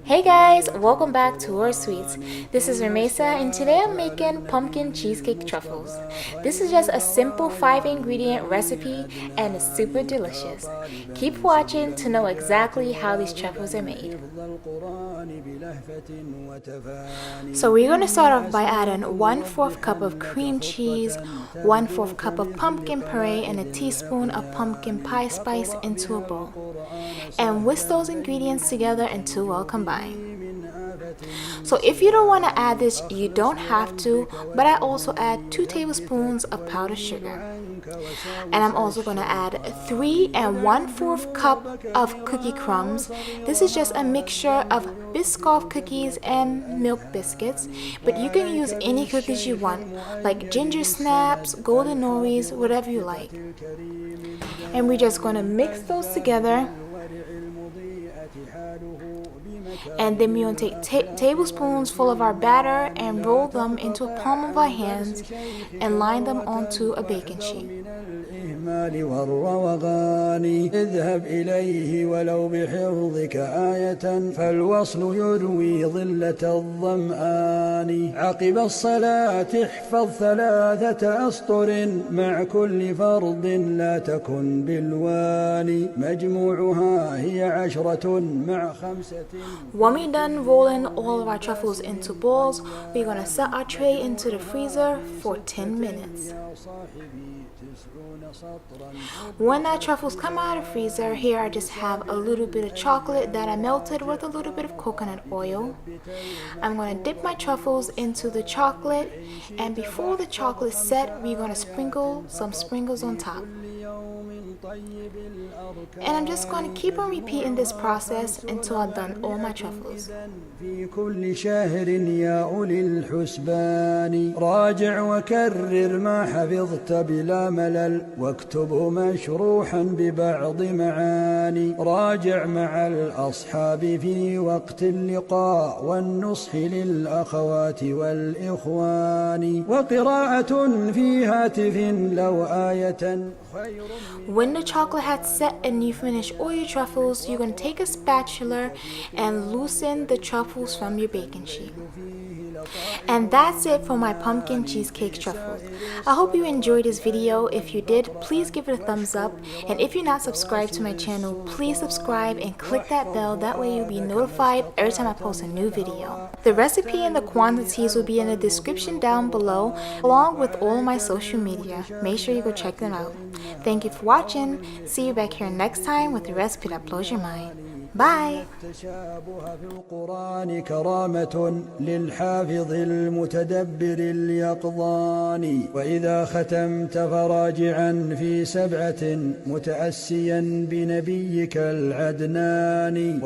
Hey guys, welcome back to Our Sweets. This is Ramesa and today I'm making pumpkin cheesecake truffles. This is just a simple 5-ingredient recipe and it's super delicious. Keep watching to know exactly how these truffles are made. So we're going to start off by adding 1/4 cup of cream cheese, 1/4 cup of pumpkin puree, and a teaspoon of pumpkin pie spice into a bowl. And whisk those ingredients together until well combined. So if you don't want to add this, you don't have to, but I also add 2 tablespoons of powdered sugar. And I'm also going to add 3 1/4 cup of cookie crumbs. This is just a mixture of Biscoff cookies and milk biscuits, but you can use any cookies you want, like ginger snaps, golden Oreos, whatever you like. And we're just going to mix those together. And then we're going to take tablespoons full of our batter and roll them into a palm of our hands and line them onto a baking sheet. اذهب إليه ولو بحفظك آية فالوصل يروي ظلة الظمآن عقب الصلاة احفظ 3 أسطر مع كل فرض لا تكن بالواني مجموعها هي 10 مع 5. When we're done rolling all of our truffles into balls, we're going to set our tray into the freezer for 10 minutes. When our truffles come out of the freezer, here I just have a little bit of chocolate that I melted with a little bit of coconut oil. I'm going to dip my truffles into the chocolate, and before the chocolate set, we're going to sprinkle some sprinkles on top. And I'm just going to keep on repeating this process until I've done all my truffles. في كل شهر يا أولي الحسبان راجع وكرر ما حفظت بلا ملل واكتبه مشروحا ببعض معاني راجع مع الأصحاب في وقت اللقاء والنصح للأخوات والإخوان وقراءة في هاتف لو آية. When the chocolate has set and you finish all your truffles, you're going to take a spatula and loosen the truffles from your baking sheet. And that's it for my pumpkin cheesecake truffles. I hope you enjoyed this video. If you did, please give it a thumbs up. And if you're not subscribed to my channel, please subscribe and click that bell. That way you'll be notified every time I post a new video. The recipe and the quantities will be in the description down below, along with all of my social media. Make sure you go check them out. Thank you for watching. See you back here next time with a recipe that blows your mind. Bye. التشابه في القرآن كرامة للحافظ المتدبر اليقظان وإذا ختمت فراجعا في 7 متأسيا بنبيك العدنان